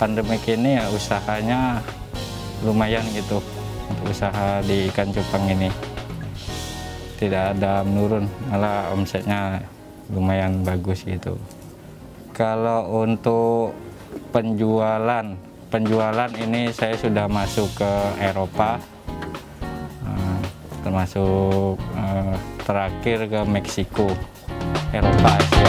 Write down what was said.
pandemik ini ya usahanya lumayan gitu untuk usaha di ikan cupang ini. Tidak ada menurun, malah omsetnya lumayan bagus gitu. Kalau untuk penjualan ini saya sudah masuk ke Eropa, termasuk terakhir ke Meksiko, Eropa, Asia.